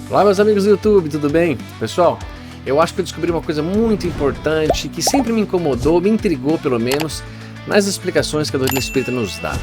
Olá, meus amigos do YouTube, tudo bem? Pessoal, eu acho que eu descobri uma coisa muito importante que sempre me incomodou, me intrigou pelo menos, nas explicações que a doutrina espírita nos dá.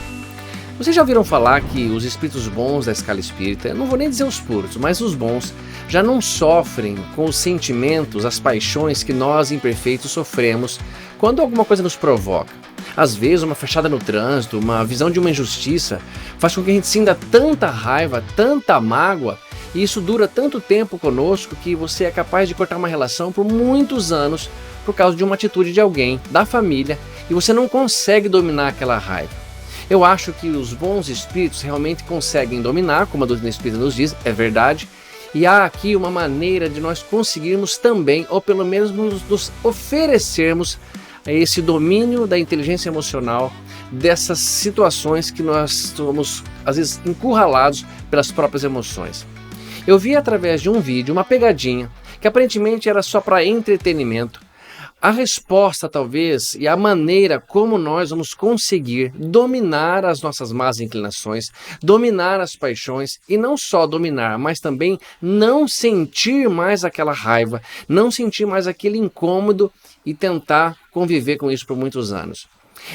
Vocês já ouviram falar que os espíritos bons da escala espírita, eu não vou nem dizer os puros, mas os bons, já não sofrem com os sentimentos, as paixões que nós imperfeitos sofremos quando alguma coisa nos provoca? Às vezes uma fechada no trânsito, uma visão de uma injustiça, faz com que a gente sinta tanta raiva, tanta mágoa, e isso dura tanto tempo conosco que você é capaz de cortar uma relação por muitos anos por causa de uma atitude de alguém, da família, e você não consegue dominar aquela raiva. Eu acho que os bons espíritos realmente conseguem dominar, como a doutrina espírita nos diz, é verdade, e há aqui uma maneira de nós conseguirmos também, ou pelo menos nos oferecermos a esse domínio da inteligência emocional, dessas situações que nós somos, às vezes, encurralados pelas próprias emoções. Eu vi através de um vídeo uma pegadinha, que aparentemente era só para entretenimento, a resposta talvez e a maneira como nós vamos conseguir dominar as nossas más inclinações, dominar as paixões e não só dominar, mas também não sentir mais aquela raiva, não sentir mais aquele incômodo e tentar conviver com isso por muitos anos.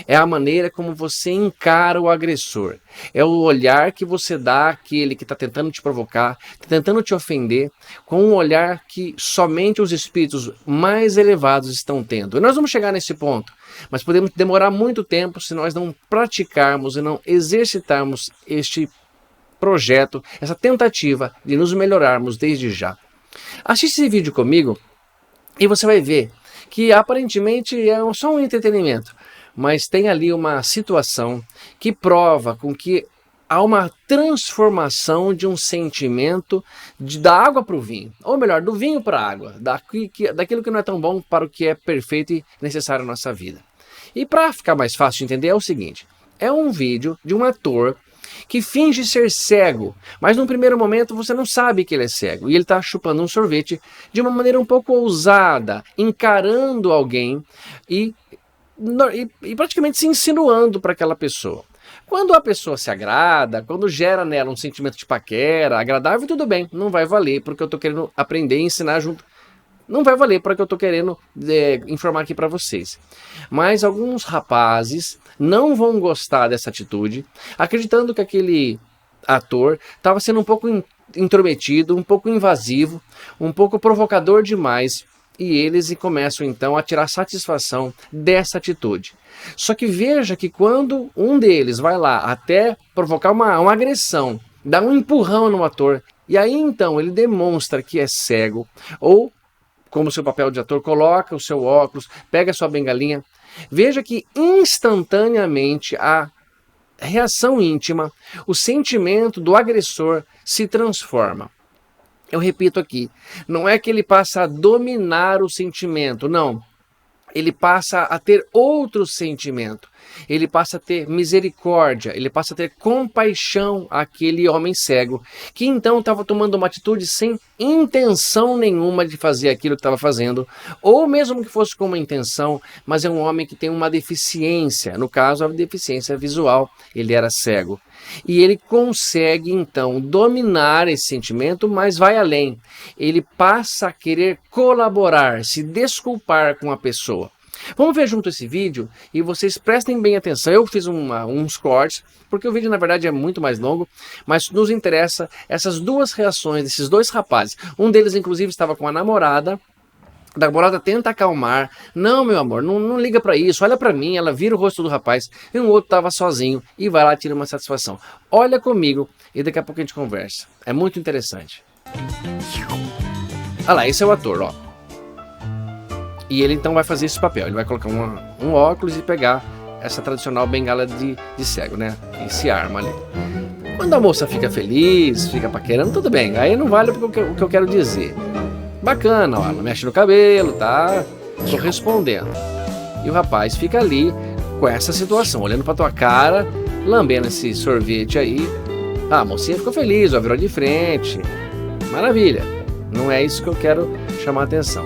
É a maneira como você encara o agressor. É o olhar que você dá àquele que está tentando te provocar, tentando te ofender, com um olhar que somente os espíritos mais elevados estão tendo. E nós vamos chegar nesse ponto, mas podemos demorar muito tempo se nós não praticarmos e não exercitarmos este projeto, essa tentativa de nos melhorarmos desde já. Assiste esse vídeo comigo e você vai ver que aparentemente é só um entretenimento, mas tem ali uma situação que prova com que há uma transformação de um sentimento da água para o vinho, ou melhor, do vinho para a água, daquilo que não é tão bom para o que é perfeito e necessário na nossa vida. E para ficar mais fácil de entender é o seguinte, é um vídeo de um ator que finge ser cego, mas num primeiro momento você não sabe que ele é cego, e ele está chupando um sorvete de uma maneira um pouco ousada, encarando alguém e praticamente se insinuando para aquela pessoa. Quando a pessoa se agrada, quando gera nela um sentimento de paquera, agradável, tudo bem, não vai valer porque eu estou querendo aprender e ensinar junto. Não vai valer para o que eu estou querendo informar aqui para vocês. Mas alguns rapazes não vão gostar dessa atitude, acreditando que aquele ator estava sendo um pouco intrometido, um pouco invasivo, um pouco provocador demais. E eles começam então a tirar satisfação dessa atitude. Só que veja que quando um deles vai lá até provocar uma agressão, dá um empurrão no ator, e aí então ele demonstra que é cego, ou como seu papel de ator, coloca o seu óculos, pega a sua bengalinha, veja que instantaneamente a reação íntima, o sentimento do agressor se transforma. Eu repito aqui, não é que ele passa a dominar o sentimento, não. Ele passa a ter outro sentimento, ele passa a ter misericórdia, ele passa a ter compaixão àquele homem cego, que então estava tomando uma atitude sem intenção nenhuma de fazer aquilo que estava fazendo, ou mesmo que fosse com uma intenção, mas é um homem que tem uma deficiência, no caso a deficiência visual, ele era cego. E ele consegue então dominar esse sentimento, mas vai além. Ele passa a querer colaborar, se desculpar com a pessoa. Vamos ver junto esse vídeo e vocês prestem bem atenção. Eu fiz uns cortes, porque o vídeo na verdade é muito mais longo, mas nos interessa essas duas reações desses dois rapazes. Um deles inclusive estava com a namorada. A namorada tenta acalmar, não meu amor, não liga pra isso, olha pra mim, ela vira o rosto do rapaz, e um outro estava sozinho e vai lá e tira uma satisfação. Olha comigo e daqui a pouco a gente conversa, é muito interessante. Olha lá, esse é o ator, ó. E ele então vai fazer esse papel, ele vai colocar um óculos e pegar essa tradicional bengala de cego, né, esse arma ali. Quando a moça fica feliz, fica paquerando, tudo bem, aí não vale o que eu quero dizer. Bacana, ó, ela mexe no cabelo, tá? Tô respondendo. E o rapaz fica ali com essa situação, olhando pra tua cara, lambendo esse sorvete aí. Ah, a mocinha ficou feliz, ó, virou de frente. Maravilha. Não é isso que eu quero chamar a atenção.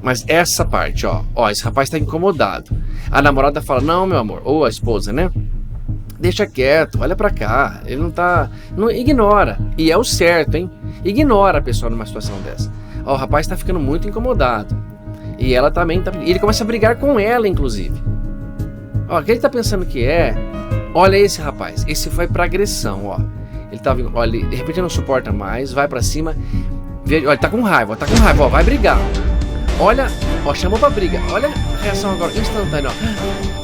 Mas essa parte, ó, esse rapaz tá incomodado. A namorada fala, não, meu amor, ou a esposa, né? Deixa quieto, olha pra cá, ele não tá... Não, ignora, e é o certo, hein? Ignora a pessoa numa situação dessa. Ó, o rapaz tá ficando muito incomodado. E ela também tá... E ele começa a brigar com ela, inclusive. Ó, o que ele tá pensando que é... Olha esse rapaz, esse foi pra agressão, ó. Ele tá... Olha, ele, de repente não suporta mais, vai pra cima... Olha, ele tá com raiva, ó, vai brigar. Olha, ó, chamou pra briga. Olha a reação agora, instantânea, ó.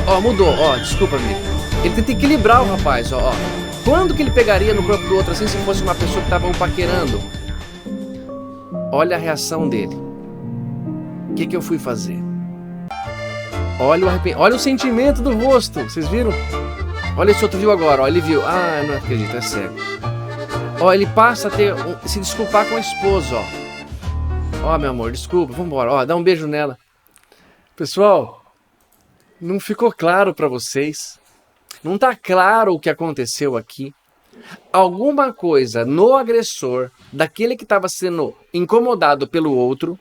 Ó, mudou, ó, desculpa, amigo. Ele tenta equilibrar o rapaz, ó. Quando que ele pegaria no corpo do outro assim se fosse uma pessoa que tava paquerando? Olha a reação dele. O que eu fui fazer? Olha o sentimento do rosto, vocês viram? Olha, esse outro viu agora, ó, ele viu. Ah, não acredito, é cego. Ó, ele passa a se desculpar com a esposa, ó. Ó, meu amor, desculpa, vambora, ó, dá um beijo nela. Pessoal, não ficou claro pra vocês? Não tá claro o que aconteceu aqui? Alguma coisa no agressor, daquele que estava sendo incomodado pelo outro,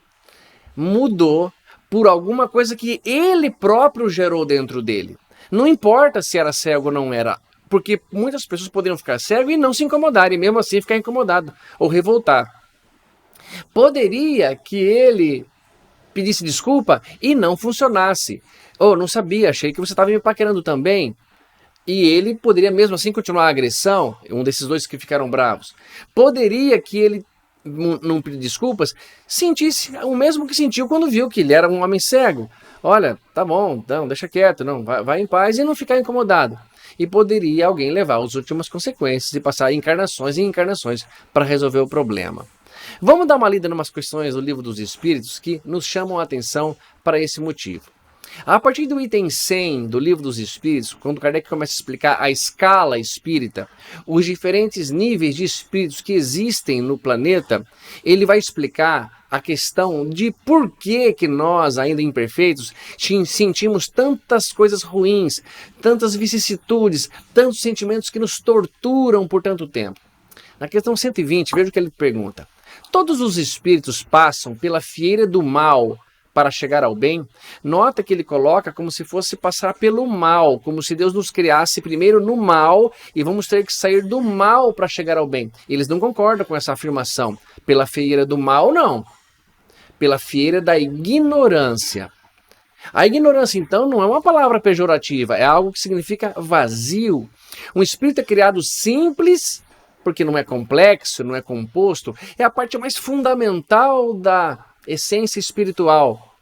mudou por alguma coisa que ele próprio gerou dentro dele. Não importa se era cego ou não era, porque muitas pessoas poderiam ficar cego e não se incomodarem, e mesmo assim ficar incomodado ou revoltar. Poderia que ele pedisse desculpa e não funcionasse. Oh, não sabia, achei que você estava me paquerando também. E ele poderia mesmo assim continuar a agressão, um desses dois que ficaram bravos. Poderia que ele, não pedir desculpas, sentisse o mesmo que sentiu quando viu que ele era um homem cego. Olha, tá bom, então deixa quieto, não, vai em paz e não ficar incomodado. E poderia alguém levar as últimas consequências e passar encarnações e encarnações para resolver o problema. Vamos dar uma lida em umas questões do Livro dos Espíritos que nos chamam a atenção para esse motivo. A partir do item 100 do Livro dos Espíritos, quando Kardec começa a explicar a escala espírita, os diferentes níveis de espíritos que existem no planeta, ele vai explicar a questão de por que nós, ainda imperfeitos, sentimos tantas coisas ruins, tantas vicissitudes, tantos sentimentos que nos torturam por tanto tempo. Na questão 120, veja o que ele pergunta. Todos os espíritos passam pela fieira do mal para chegar ao bem? Nota que ele coloca como se fosse passar pelo mal, como se Deus nos criasse primeiro no mal e vamos ter que sair do mal para chegar ao bem. Eles não concordam com essa afirmação. Pela fieira do mal, não. Pela fieira da ignorância. A ignorância, então, não é uma palavra pejorativa, é algo que significa vazio. Um espírito é criado simples, porque não é complexo, não é composto, é a parte mais fundamental da essência espiritual.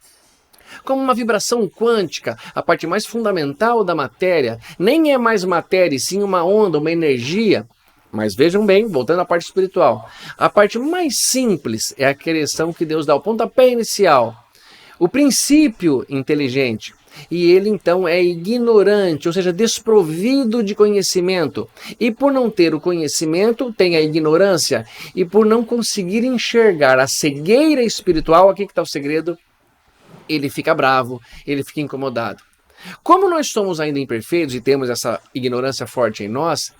Como uma vibração quântica, a parte mais fundamental da matéria, nem é mais matéria, e sim uma onda, uma energia. Mas vejam bem, voltando à parte espiritual, a parte mais simples é a criação que Deus dá, o pontapé inicial, o princípio inteligente. E ele então é ignorante, ou seja, desprovido de conhecimento. E por não ter o conhecimento, tem a ignorância. E por não conseguir enxergar a cegueira espiritual, aqui que está o segredo, ele fica bravo, ele fica incomodado. Como nós somos ainda imperfeitos e temos essa ignorância forte em nós,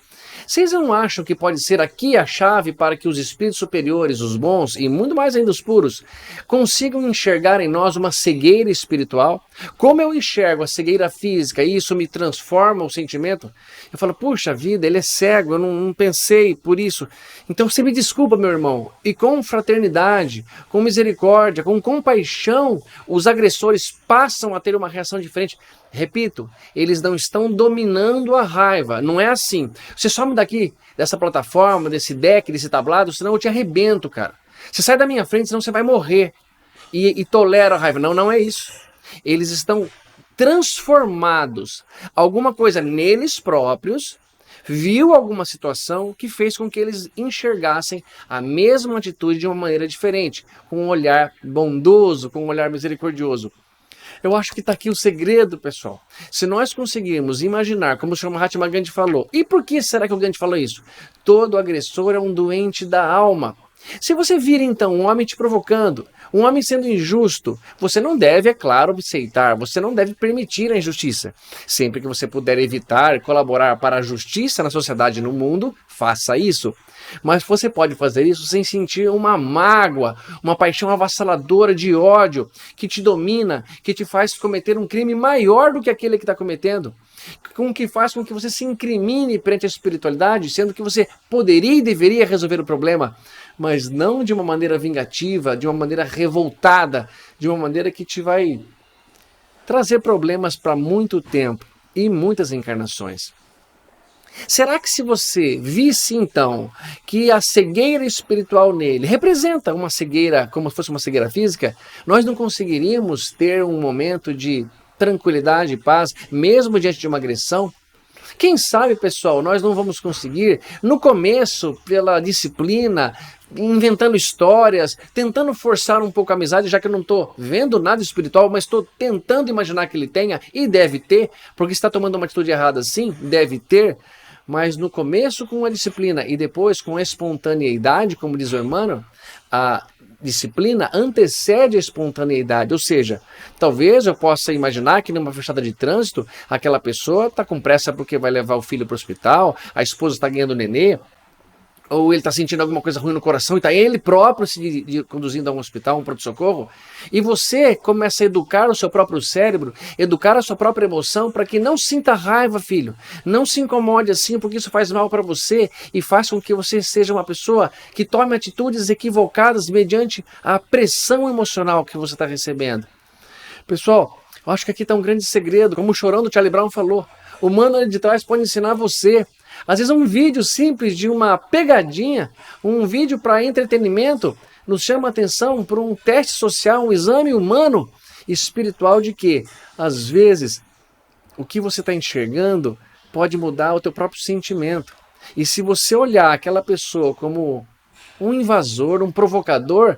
vocês não acham que pode ser aqui a chave para que os espíritos superiores, os bons e muito mais ainda os puros, consigam enxergar em nós uma cegueira espiritual? Como eu enxergo a cegueira física e isso me transforma o sentimento? Eu falo, puxa vida, ele é cego, eu não pensei por isso. Então você me desculpa, meu irmão. E com fraternidade, com misericórdia, com compaixão, os agressores passam a ter uma reação diferente. Repito, eles não estão dominando a raiva, não é assim. Você some daqui, dessa plataforma, desse deck, desse tablado, senão eu te arrebento, cara. Você sai da minha frente, senão você vai morrer. E tolera a raiva. Não, não é isso. Eles estão transformados. Alguma coisa neles próprios viu alguma situação que fez com que eles enxergassem a mesma atitude de uma maneira diferente, com um olhar bondoso, com um olhar misericordioso. Eu acho que está aqui o segredo, pessoal. Se nós conseguirmos imaginar, como o Sr. Mahatma Gandhi falou, e por que será que o Gandhi falou isso? Todo agressor é um doente da alma. Se você vir então um homem te provocando, um homem sendo injusto, você não deve, é claro, aceitar, você não deve permitir a injustiça. Sempre que você puder evitar, colaborar para a justiça na sociedade e no mundo, faça isso. Mas você pode fazer isso sem sentir uma mágoa, uma paixão avassaladora de ódio que te domina, que te faz cometer um crime maior do que aquele que está cometendo. com que faz com que você se incrimine perante a espiritualidade, sendo que você poderia e deveria resolver o problema, mas não de uma maneira vingativa, de uma maneira revoltada, de uma maneira que te vai trazer problemas para muito tempo e muitas encarnações. Será que se você visse então que a cegueira espiritual nele representa uma cegueira, como se fosse uma cegueira física, nós não conseguiríamos ter um momento de tranquilidade e paz, mesmo diante de uma agressão? Quem sabe, pessoal, nós não vamos conseguir, no começo, pela disciplina, inventando histórias, tentando forçar um pouco a amizade, já que eu não estou vendo nada espiritual, mas estou tentando imaginar que ele tenha, e deve ter, porque está tomando uma atitude errada sim, deve ter, mas no começo com a disciplina e depois com a espontaneidade, como diz o Emmanuel, a disciplina antecede a espontaneidade, ou seja, talvez eu possa imaginar que numa fechada de trânsito, aquela pessoa está com pressa porque vai levar o filho para o hospital, a esposa está ganhando nenê, ou ele está sentindo alguma coisa ruim no coração e está ele próprio se conduzindo a um hospital, um pronto-socorro, e você começa a educar o seu próprio cérebro, educar a sua própria emoção para que não sinta raiva, filho, não se incomode assim, porque isso faz mal para você e faz com que você seja uma pessoa que tome atitudes equivocadas mediante a pressão emocional que você está recebendo. Pessoal, eu acho que aqui está um grande segredo, como o Chorão do Charlie Brown falou, o mano ali de trás pode ensinar você. Às vezes um vídeo simples de uma pegadinha, um vídeo para entretenimento, nos chama a atenção para um teste social, um exame humano espiritual de que, às vezes, o que você está enxergando pode mudar o teu próprio sentimento. E se você olhar aquela pessoa como um invasor, um provocador,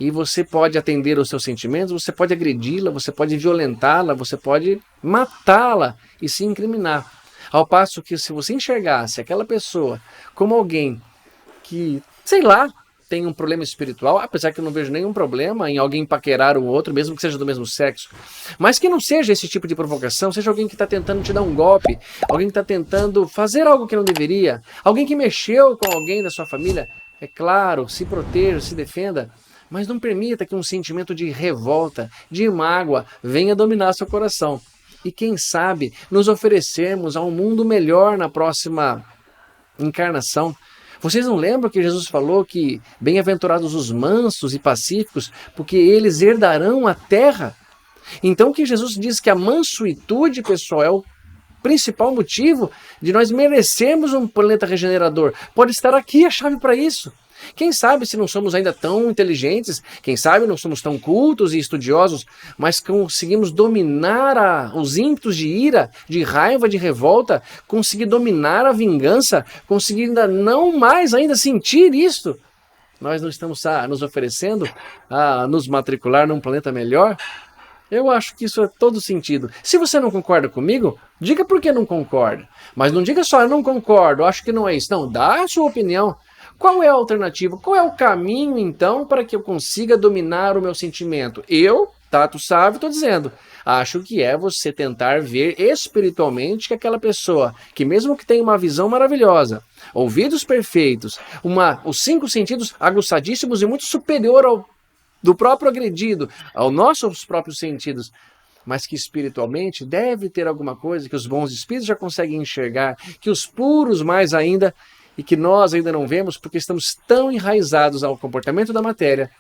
e você pode atender os seus sentimentos, você pode agredi-la, você pode violentá-la, você pode matá-la e se incriminar. Ao passo que se você enxergasse aquela pessoa como alguém que, sei lá, tem um problema espiritual, apesar que eu não vejo nenhum problema em alguém paquerar o outro, mesmo que seja do mesmo sexo, mas que não seja esse tipo de provocação, seja alguém que está tentando te dar um golpe, alguém que está tentando fazer algo que não deveria, alguém que mexeu com alguém da sua família, é claro, se proteja, se defenda, mas não permita que um sentimento de revolta, de mágoa, venha dominar seu coração. E quem sabe nos oferecermos a um mundo melhor na próxima encarnação. Vocês não lembram que Jesus falou que bem-aventurados os mansos e pacíficos, porque eles herdarão a terra? Então que Jesus diz que a mansuetude, pessoal, é o principal motivo de nós merecermos um planeta regenerador. Pode estar aqui a chave para isso. Quem sabe se não somos ainda tão inteligentes, quem sabe não somos tão cultos e estudiosos, mas conseguimos dominar os ímpetos de ira, de raiva, de revolta, conseguir dominar a vingança, conseguir ainda não mais ainda sentir isso. Nós não estamos nos oferecendo a nos matricular num planeta melhor? Eu acho que isso é todo sentido. Se você não concorda comigo, diga por que não concorda. Mas não diga só, eu não concordo, acho que não é isso. Não, dá a sua opinião. Qual é a alternativa? Qual é o caminho, então, para que eu consiga dominar o meu sentimento? Eu, Tato Sávio, estou dizendo, acho que é você tentar ver espiritualmente que aquela pessoa, que mesmo que tenha uma visão maravilhosa, ouvidos perfeitos, os 5 sentidos aguçadíssimos e muito superior ao do próprio agredido, aos nossos próprios sentidos, mas que espiritualmente deve ter alguma coisa que os bons espíritos já conseguem enxergar, que os puros mais ainda, e que nós ainda não vemos porque estamos tão enraizados ao comportamento da matéria,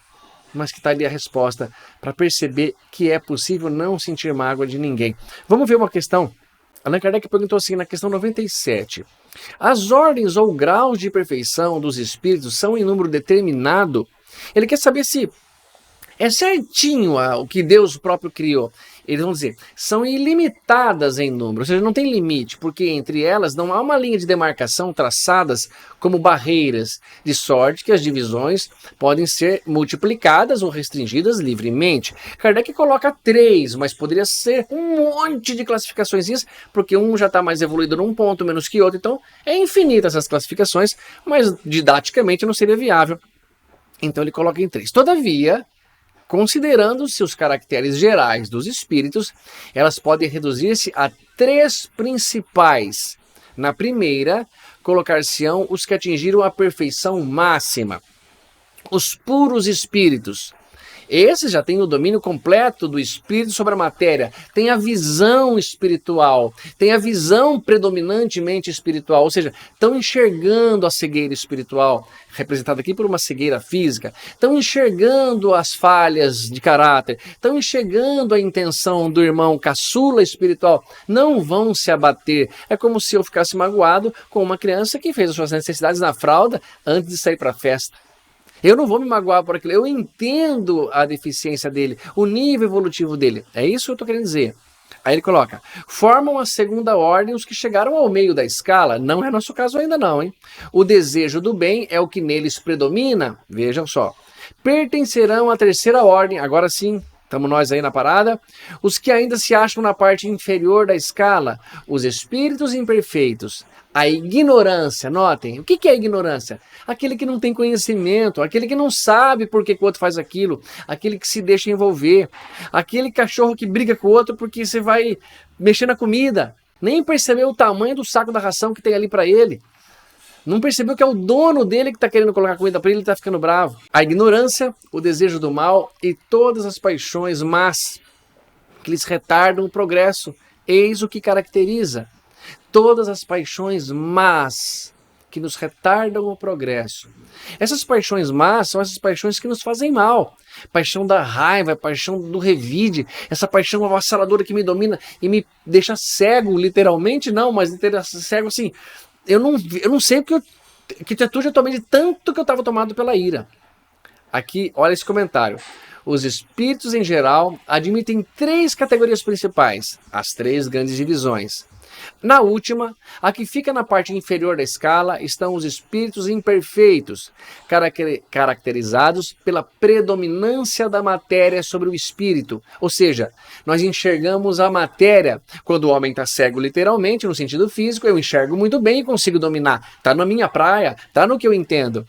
mas que está ali a resposta para perceber que é possível não sentir mágoa de ninguém. Vamos ver uma questão. Allan Kardec perguntou assim na questão 97. As ordens ou graus de perfeição dos espíritos são em número determinado? Ele quer saber se é certinho o que Deus próprio criou. Eles vão dizer, são ilimitadas em número, ou seja, não tem limite, porque entre elas não há uma linha de demarcação traçadas como barreiras, de sorte que as divisões podem ser multiplicadas ou restringidas livremente. Kardec coloca 3, mas poderia ser um monte de classificações, porque um já está mais evoluído num ponto menos que outro, então é infinita essas classificações, mas didaticamente não seria viável. Então ele coloca em 3. Todavia, considerando-se os caracteres gerais dos espíritos, elas podem reduzir-se a 3 principais. Na primeira, colocar-se-ão os que atingiram a perfeição máxima, os puros espíritos. Esse já tem o domínio completo do espírito sobre a matéria, tem a visão espiritual, tem a visão predominantemente espiritual, ou seja, estão enxergando a cegueira espiritual, representada aqui por uma cegueira física, estão enxergando as falhas de caráter, estão enxergando a intenção do irmão caçula espiritual, não vão se abater. É como se eu ficasse magoado com uma criança que fez as suas necessidades na fralda antes de sair para a festa. Eu não vou me magoar por aquilo, eu entendo a deficiência dele, o nível evolutivo dele. É isso que eu estou querendo dizer. Aí ele coloca, formam a segunda ordem os que chegaram ao meio da escala. Não é nosso caso ainda não, hein? O desejo do bem é o que neles predomina. Vejam só. Pertencerão à terceira ordem, agora sim, estamos nós aí na parada. Os que ainda se acham na parte inferior da escala, os espíritos imperfeitos. A ignorância, notem, o que é ignorância? Aquele que não tem conhecimento, aquele que não sabe por que o outro faz aquilo, aquele que se deixa envolver, aquele cachorro que briga com o outro porque você vai mexer na comida, nem percebeu o tamanho do saco da ração que tem ali para ele, não percebeu que é o dono dele que está querendo colocar comida para ele e está ficando bravo. A ignorância, o desejo do mal e todas as paixões más que lhes retardam o progresso, eis o que caracteriza. Todas as paixões más que nos retardam o progresso. Essas paixões más são essas paixões que nos fazem mal. Paixão da raiva, paixão do revide, essa paixão avassaladora que me domina e me deixa cego, literalmente não, mas cego assim. Eu não sei que atitude eu tomei de tanto que eu estava tomado pela ira. Aqui, olha esse comentário. Os espíritos em geral admitem 3 categorias principais, as 3 grandes divisões. Na última, a que fica na parte inferior da escala, estão os espíritos imperfeitos, caracterizados pela predominância da matéria sobre o espírito. Ou seja, nós enxergamos a matéria. Quando o homem está cego literalmente, no sentido físico, eu enxergo muito bem e consigo dominar. Está na minha praia, está no que eu entendo.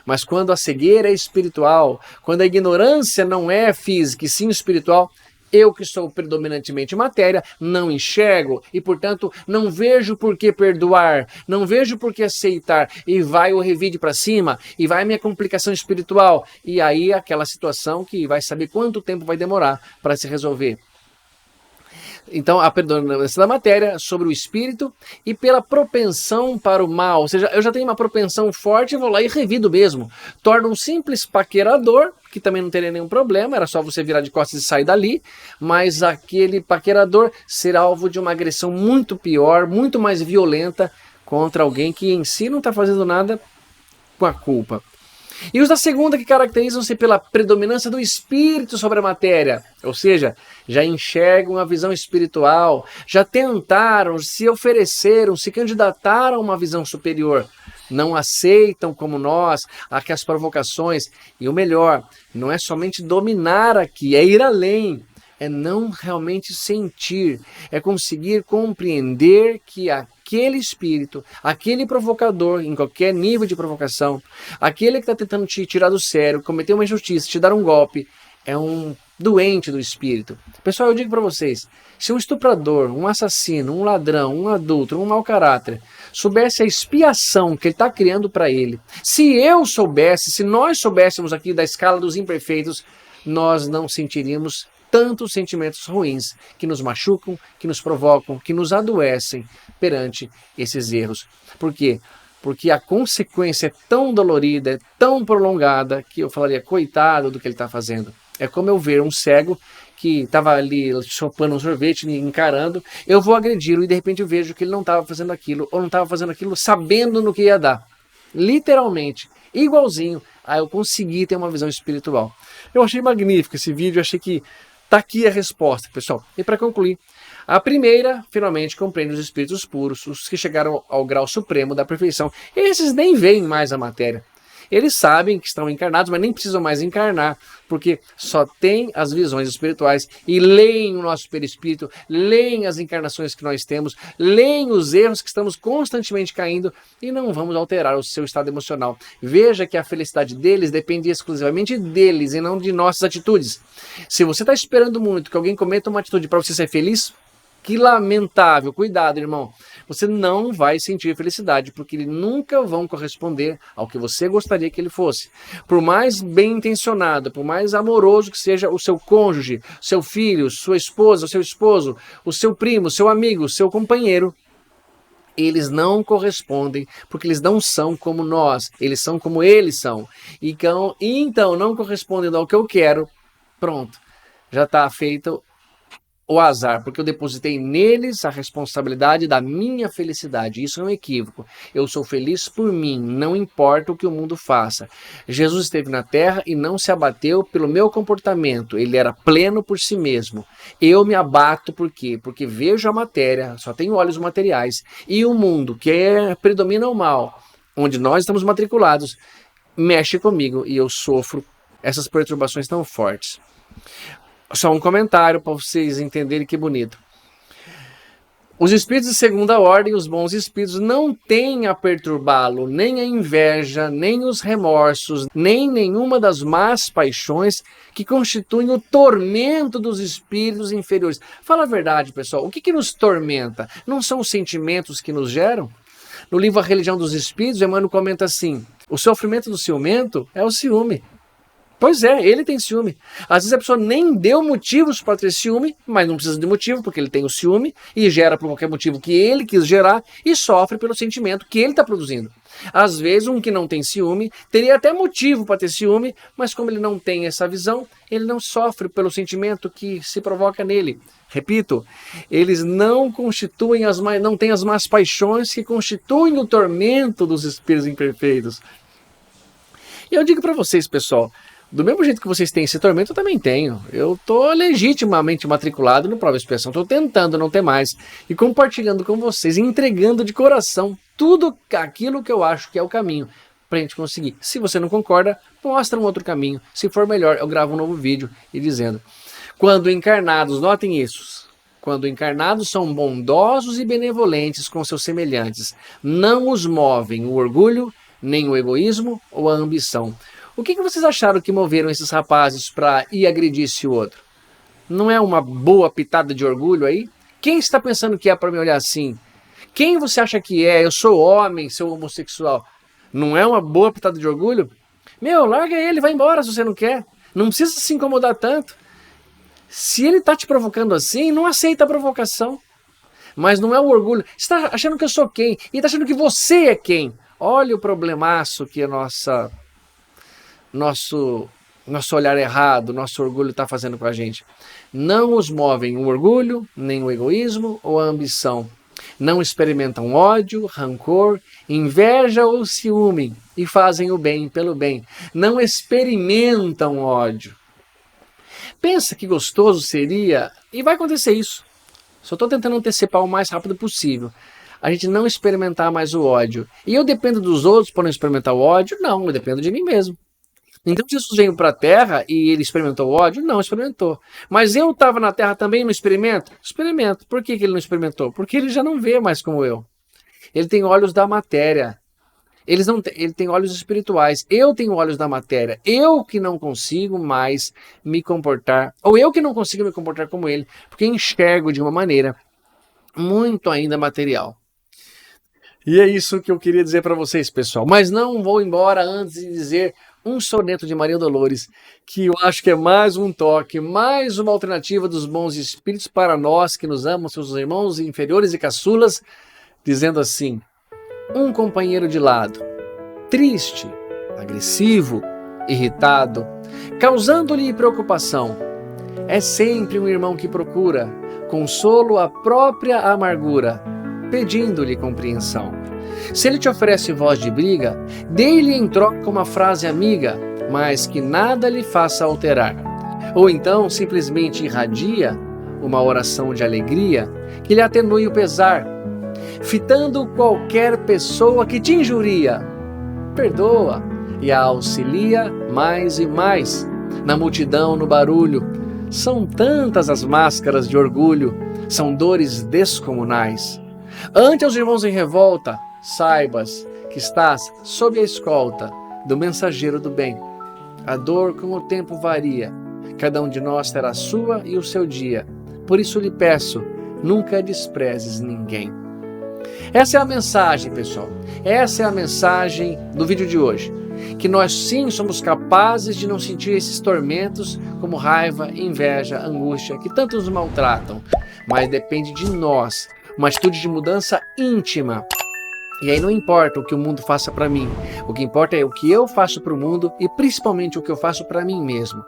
Mas quando a cegueira é espiritual, quando a ignorância não é física e sim espiritual, eu que sou predominantemente matéria, não enxergo e, portanto, não vejo por que perdoar, não vejo por que aceitar. E vai o revide para cima, e vai a minha complicação espiritual. E aí aquela situação que vai saber quanto tempo vai demorar para se resolver. Então, a predominância da matéria sobre o espírito e pela propensão para o mal. Ou seja, eu já tenho uma propensão forte e vou lá e revido mesmo. Torno um simples paquerador, que também não teria nenhum problema, era só você virar de costas e sair dali, mas aquele paquerador será alvo de uma agressão muito pior, muito mais violenta contra alguém que em si não está fazendo nada com a culpa. E os da segunda que caracterizam-se pela predominância do espírito sobre a matéria, ou seja, já enxergam a visão espiritual, já tentaram, se ofereceram, se candidataram a uma visão superior, não aceitam como nós as provocações, e o melhor, não é somente dominar aqui, é ir além, é não realmente sentir, é conseguir compreender que aquele espírito, aquele provocador, em qualquer nível de provocação, aquele que está tentando te tirar do sério, cometer uma injustiça, te dar um golpe, é um doente do espírito. Pessoal, eu digo para vocês, se um estuprador, um assassino, um ladrão, um adulto, um mau caráter, soubesse a expiação que ele está criando para ele, se eu soubesse, se nós soubéssemos aqui da escala dos imperfeitos, nós não sentiríamos tantos sentimentos ruins que nos machucam, que nos provocam, que nos adoecem perante esses erros. Por quê? Porque a consequência é tão dolorida, é tão prolongada, que eu falaria, coitado do que ele está fazendo. É como eu ver um cego que estava ali chupando um sorvete, me encarando, eu vou agredi-lo e de repente eu vejo que ele não estava fazendo aquilo, ou não estava fazendo aquilo sabendo no que ia dar. Literalmente, igualzinho a eu conseguir ter uma visão espiritual. Eu achei magnífico esse vídeo, achei que tá aqui a resposta, pessoal. E para concluir, a primeira, finalmente, compreende os espíritos puros, os que chegaram ao grau supremo da perfeição. Esses nem veem mais a matéria. Eles sabem que estão encarnados, mas nem precisam mais encarnar, porque só têm as visões espirituais e leem o nosso perispírito, leem as encarnações que nós temos, leem os erros que estamos constantemente caindo e não vamos alterar o seu estado emocional. Veja que a felicidade deles depende exclusivamente deles e não de nossas atitudes. Se você está esperando muito que alguém cometa uma atitude para você ser feliz, Que lamentável. Cuidado, irmão. Você não vai sentir felicidade, porque eles nunca vão corresponder ao que você gostaria que ele fosse. Por mais bem intencionado, por mais amoroso que seja o seu cônjuge, seu filho, sua esposa, o seu esposo, o seu primo, seu amigo, seu companheiro, eles não correspondem, porque eles não são como nós, eles são como eles são. Então não correspondendo ao que eu quero, pronto, já está feito o azar, porque eu depositei neles a responsabilidade da minha felicidade. Isso é um equívoco. Eu sou feliz por mim, não importa o que o mundo faça. Jesus esteve na terra e não se abateu pelo meu comportamento. Ele era pleno por si mesmo. Eu me abato por quê? Porque vejo a matéria, só tenho olhos materiais, e o mundo, predomina o mal, onde nós estamos matriculados, mexe comigo e eu sofro essas perturbações tão fortes. Só um comentário para vocês entenderem que bonito. Os espíritos de segunda ordem, os bons espíritos, não têm a perturbá-lo, nem a inveja, nem os remorsos, nem nenhuma das más paixões que constituem o tormento dos espíritos inferiores. Fala a verdade, pessoal. O que nos tormenta? Não são os sentimentos que nos geram? No livro A Religião dos Espíritos, Emmanuel comenta assim: o sofrimento do ciumento é o ciúme. Pois é, ele tem ciúme. Às vezes a pessoa nem deu motivos para ter ciúme, mas não precisa de motivo, porque ele tem o ciúme e gera por qualquer motivo que ele quis gerar e sofre pelo sentimento que ele está produzindo. Às vezes um que não tem ciúme teria até motivo para ter ciúme, mas como ele não tem essa visão, ele não sofre pelo sentimento que se provoca nele. Repito, eles não têm as más paixões que constituem o tormento dos espíritos imperfeitos. E eu digo para vocês, pessoal, do mesmo jeito que vocês têm esse tormento, eu também tenho. Eu estou legitimamente matriculado no Prova e Expiação. Estou tentando não ter mais. E compartilhando com vocês, entregando de coração tudo aquilo que eu acho que é o caminho para a gente conseguir. Se você não concorda, mostra um outro caminho. Se for melhor, eu gravo um novo vídeo e dizendo. Quando encarnados, notem isso. Quando encarnados são bondosos e benevolentes com seus semelhantes. Não os movem o orgulho, nem o egoísmo ou a ambição. O que vocês acharam que moveram esses rapazes para ir agredir esse outro? Não é uma boa pitada de orgulho aí? Quem está pensando que é para me olhar assim? Quem você acha que é? Eu sou homem, sou homossexual. Não é uma boa pitada de orgulho? Meu, larga ele, vai embora se você não quer. Não precisa se incomodar tanto. Se ele está te provocando assim, não aceita a provocação. Mas não é o orgulho. Você está achando que eu sou quem? E está achando que você é quem? Olha o problemaço que a nosso olhar errado, nosso orgulho está fazendo com a gente. Não os movem o orgulho, nem o egoísmo ou a ambição. Não experimentam ódio, rancor, inveja ou ciúme e fazem o bem pelo bem. Não experimentam ódio. Pensa que gostoso seria, e vai acontecer isso. Só estou tentando antecipar o mais rápido possível. A gente não experimentar mais o ódio. E eu dependo dos outros para não experimentar o ódio? Não, eu dependo de mim mesmo. Então Jesus veio para a Terra e ele experimentou o ódio? Não, experimentou. Mas eu estava na Terra também e não experimento? Experimento. Por que ele não experimentou? Porque ele já não vê mais como eu. Ele tem olhos da matéria. Ele tem olhos espirituais. Eu tenho olhos da matéria. Eu que não consigo mais me comportar, ou eu que não consigo me comportar como ele, porque enxergo de uma maneira muito ainda material. E é isso que eu queria dizer para vocês, pessoal. Mas não vou embora antes de dizer um soneto de Maria Dolores, que eu acho que é mais um toque, mais uma alternativa dos bons espíritos para nós que nos amamos, seus irmãos inferiores e caçulas, dizendo assim: um companheiro de lado, triste, agressivo, irritado, causando-lhe preocupação, é sempre um irmão que procura consolo à própria amargura, pedindo-lhe compreensão. Se ele te oferece voz de briga, dê-lhe em troca uma frase amiga, mas que nada lhe faça alterar. Ou então simplesmente irradia uma oração de alegria que lhe atenue o pesar. Fitando qualquer pessoa que te injuria, perdoa e a auxilia mais e mais. Na multidão, no barulho, são tantas as máscaras de orgulho, são dores descomunais. Ante aos irmãos em revolta, saibas que estás sob a escolta do mensageiro do bem. A dor com o tempo varia, cada um de nós terá a sua e o seu dia. Por isso lhe peço, Nunca desprezes ninguém. Essa é a mensagem, pessoal. Essa é a mensagem do vídeo de hoje. Que nós sim somos capazes de não sentir esses tormentos como raiva, inveja, angústia, que tanto nos maltratam. Mas depende de nós, uma atitude de mudança íntima. E aí não importa o que o mundo faça para mim, o que importa é o que eu faço para o mundo e principalmente o que eu faço para mim mesmo.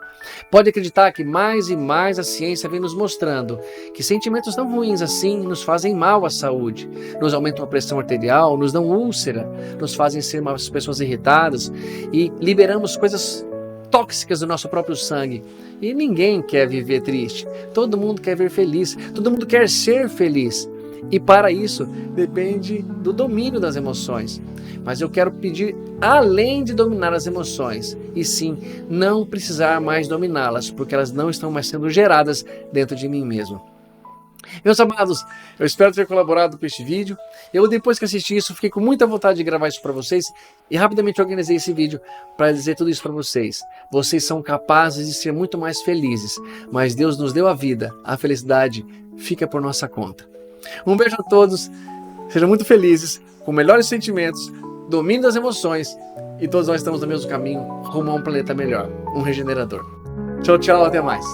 Pode acreditar que mais e mais a ciência vem nos mostrando que sentimentos tão ruins assim nos fazem mal à saúde, nos aumentam a pressão arterial, nos dão úlcera, nos fazem ser umas pessoas irritadas e liberamos coisas tóxicas do nosso próprio sangue. E ninguém quer viver triste, todo mundo quer ver feliz, todo mundo quer ser feliz. E para isso, depende do domínio das emoções. Mas eu quero pedir, além de dominar as emoções, e sim, não precisar mais dominá-las, porque elas não estão mais sendo geradas dentro de mim mesmo. Meus amados, eu espero ter colaborado com este vídeo. Eu, depois que assisti isso, fiquei com muita vontade de gravar isso para vocês e rapidamente organizei esse vídeo para dizer tudo isso para vocês. Vocês são capazes de ser muito mais felizes, mas Deus nos deu a vida, a felicidade fica por nossa conta. Um beijo a todos, sejam muito felizes, com melhores sentimentos, domínio das emoções e todos nós estamos no mesmo caminho rumo a um planeta melhor, um regenerador. Tchau, tchau, até mais.